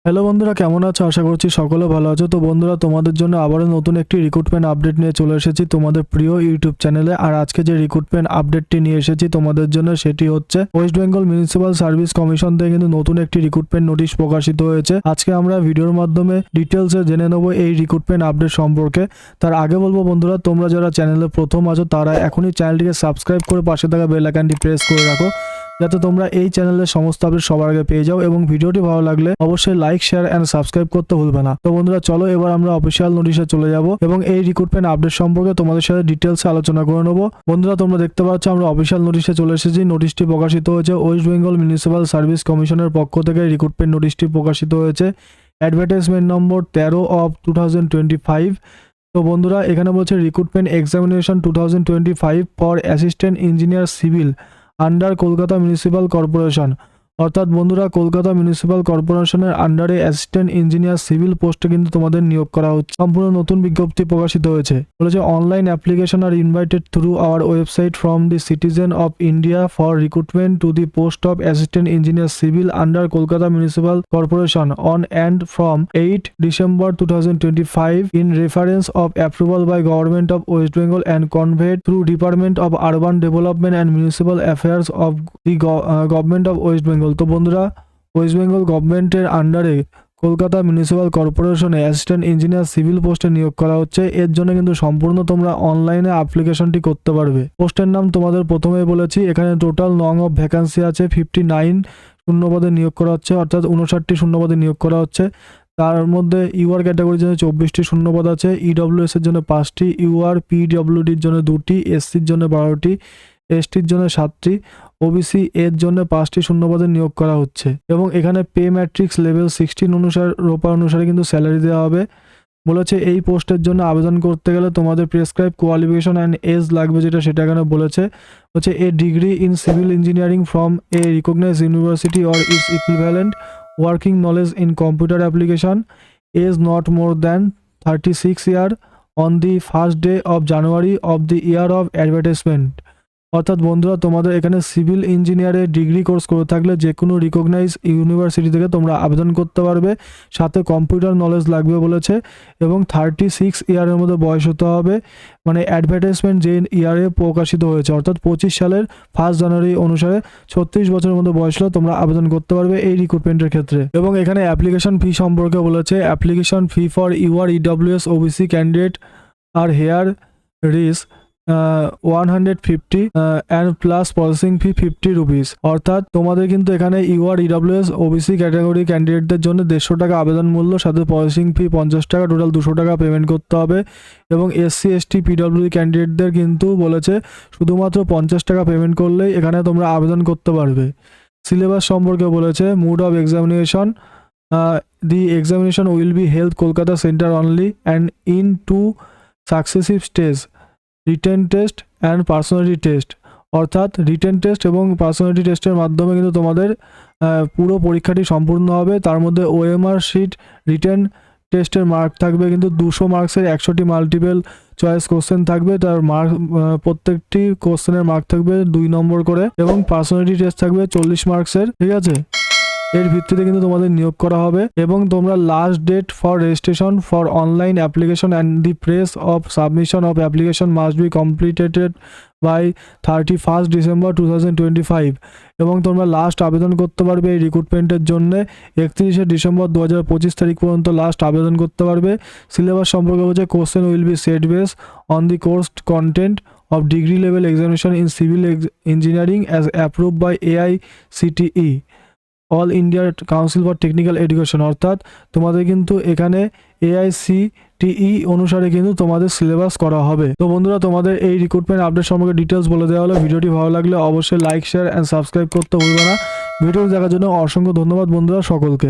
Hello বন্ধুরা, কেমন আছো? আশা করছি সকলে ভালো আছো। তো বন্ধুরা, তোমাদের জন্য আবারও নতুন একটি রিক্রুটমেন্ট আপডেট নিয়ে চলে এসেছি তোমাদের প্রিয় ইউটিউব চ্যানেলে। আর আজকে যে রিক্রুটমেন্ট আপডেটটি নিয়ে এসেছি তোমাদের জন্য সেটি হচ্ছে West Bengal municipal service commission থেকে কিন্তু নতুন একটি রিক্রুটমেন্ট নোটিশ প্রকাশিত হয়েছে। আজকে আমরা ভিডিওর মাধ্যমে ডিটেলসে জেনে নেব এই রিক্রুটমেন্ট আপডেট সম্পর্কে। তার আগে বলবো বন্ধুরা, তোমরা যারা চ্যানেলে প্রথম আছো তারা এখনই চ্যানেলটিকে সাবস্ক্রাইব করে পাশে থাকা বেল আইকনটি প্রেস করে রাখো, যাতে তোমরা এই চ্যানেলের সমস্ত আপডেট সবার আগে পেয়ে যাও। এবং ভিডিওটি ভালো লাগলে অবশ্যই লাইক, শেয়ার এন্ড সাবস্ক্রাইব করতে ভুলবে না। তো বন্ধুরা, চলো এবার আমরা অফিসিয়াল নোটিশে চলে যাব এবং এই রিক্রুটমেন্ট আপডেট সম্পর্কে তোমাদের সাথে ডিটেলসে আলোচনা করে নেব। বন্ধুরা, তোমরা দেখতে পাচ্ছ আমরা অফিসিয়াল নোটিশে চলে এসেছি। নোটিশটি প্রকাশিত হয়েছে ওয়েস্ট বেঙ্গল মিউনিসিপ্যাল সার্ভিস কমিশনের পক্ষ থেকে। রিক্রুটমেন্ট নোটিশটি প্রকাশিত হয়েছে অ্যাডভার্টাইজমেন্ট নম্বর 13/2025। তো বন্ধুরা, এখানে বলছে recruitment examination 2025 for assistant engineer civil under Kolkata municipal corporation. অর্থাৎ বন্ধুরা, কলকাতা মিউনিসিপ্যাল কর্পোরেশনের আন্ডারে অ্যাসিস্ট্যান্ট ইঞ্জিনিয়ার সিভিল পোস্টে কিন্তু তোমাদের নিয়োগ করা হচ্ছে। সম্পূর্ণ নতুন বিজ্ঞপ্তি প্রকাশিত হয়েছে। বলেছে online application are invited through our website from the citizen of India for recruitment to the post of assistant engineer civil under Kolkata municipal corporation on and from 8 December 2025 in reference of approval by Government of West Bengal and conveyed through Department of Urban Development and Municipal Affairs of the Government of West Bengal। তো বন্ধুরা, West Bengal গভর্নমেন্টের আন্ডারে Kolkata municipal কর্পোরেশনে assistant engineer civil পোস্টে নিয়োগ করা হচ্ছে। এর জন্য কিন্তু সম্পূর্ণ তোমরা অনলাইনে অ্যাপ্লিকেশনটি করতে পারবে। পোস্টের নাম তোমাদের প্রথমেই বলেছি, এখানে টোটাল নং অফ ভ্যাকান্সি আছে 59 শূন্যপদে নিয়োগ করা হচ্ছে, অর্থাৎ 59টি শূন্যপদে নিয়োগ করা হচ্ছে। তার মধ্যে ইউআর ক্যাটাগরির জন্য 24টি শূন্যপদ আছে, ইডব্লিউএস এর জন্য 5টি, ইউআর পিডব্লিউডির জন্য 2টি, এসসির জন্য 12টি, এসটির জন্য 7টি, ওবিসি এর জন্য 5টি শূন্যপদে নিয়োগ করা হচ্ছে। এবং এখানে পে ম্যাট্রিক্স লেভেল 16 অনুসারে রোপা অনুসারে কিন্তু স্যালারি দেওয়া হবে। বলেছে এই পোস্টের জন্য আবেদন করতে গেলে তোমাদের প্রেসক্রাইব কোয়ালিফিকেশন অ্যান্ড এজ লাগবে, যেটা সেটা এখানে বলেছে। হচ্ছে a degree in civil engineering from a recognise university or its equivalent, working knowledge in computer application, age not more than 36 year on the first day of January of the year of advertisement. অর্থাৎ বন্ধুরা, তোমাদের এখানে civil ইঞ্জিনিয়ারের degree course করে থাকলে যে কোনো recognise university থেকে তোমরা আবেদন করতে পারবে। সাথে কম্পিউটার নলেজ লাগবে বলেছে এবং 36 ইয়ারের মধ্যে বয়স হতে হবে। মানে অ্যাডভার্টাইজমেন্ট যে ইয়ারে প্রকাশিত হয়েছে, অর্থাৎ 25 সালের 1 জানুয়ারি অনুসারে 36 বছরের মধ্যে বয়স হলে তোমরা আবেদন করতে পারবে এই রিক্রুটমেন্টের ক্ষেত্রে। এবং এখানে অ্যাপ্লিকেশন ফি সম্পর্কে বলেছে, application fee for UR EWS OBC candidate are here রিস 150 and plus processing fee 50 rupees. অর্থাৎ তোমাদের কিন্তু এখানে ইউআর ইডব্লিউএস ওবিসি ক্যাটাগরি ক্যান্ডিডেটদের জন্য 150 টাকা আবেদন মূল্য, সাথে প্রসেসিং ফি 50 টাকা, টোটাল 200 টাকা পেমেন্ট করতে হবে। এবং এসসি এসটি পিডব্লিউডি ক্যান্ডিডেটদের কিন্তু বলেছে শুধুমাত্র 50 টাকা পেমেন্ট করলেই এখানে তোমরা আবেদন করতে পারবে। সিলেবাস সম্পর্কে বলেছে, mode of examination, the examination will be held Kolkata centre only and in 2 successive stage, written test and personality test. অর্থাৎ রিটেন টেস্ট এবং পার্সোনালিটি টেস্টের মাধ্যমে কিন্তু তোমাদের পুরো পরীক্ষাটি সম্পূর্ণ হবে। তার মধ্যে ওএমআর শিট রিটেন টেস্টের মার্ক থাকবে কিন্তু 200 মার্কসের 100টি মাল্টিপল চয়েস কোশ্চেন থাকবে। তার মার্ক প্রত্যেকটি কোশ্চেনের মার্ক থাকবে 2 নম্বর করে এবং পার্সোনালিটি টেস্ট থাকবে 40 মার্কসের। ঠিক আছে, এর ভিত্তিতে কিন্তু তোমাদের নিয়োগ করা হবে। এবং তোমরা last date for registration for online application and the process of submission of application must be completed by 31 December 2025। এবং তোমরা লাস্ট আবেদন করতে পারবে এই রিক্রুটমেন্টের জন্য 31 ডিসেম্বর 2025 তারিখ পর্যন্ত লাস্ট আবেদন করতে পারবে। সিলেবাস সম্পর্কে বলছে, question will be set base on the course content of degree level examination in civil engineering as approved by AICTE, all India council for technical education. অর্থাৎ তোমাদের কিন্তু এখানে AICTE অনুসারে কিন্তু তোমাদের সিলেবাস করা হবে। তো বন্ধুরা, তোমাদের এই রিক্রুটমেন্ট আপডেট সম্পর্কে ডিটেলস বলে দেওয়া হলো। ভিডিওটি ভালো লাগলে অবশ্যই লাইক, শেয়ার অ্যান্ড সাবস্ক্রাইব করতে ভুলবে না। ভিডিও দেখার জন্য অসংখ্য ধন্যবাদ বন্ধুরা সকলকে।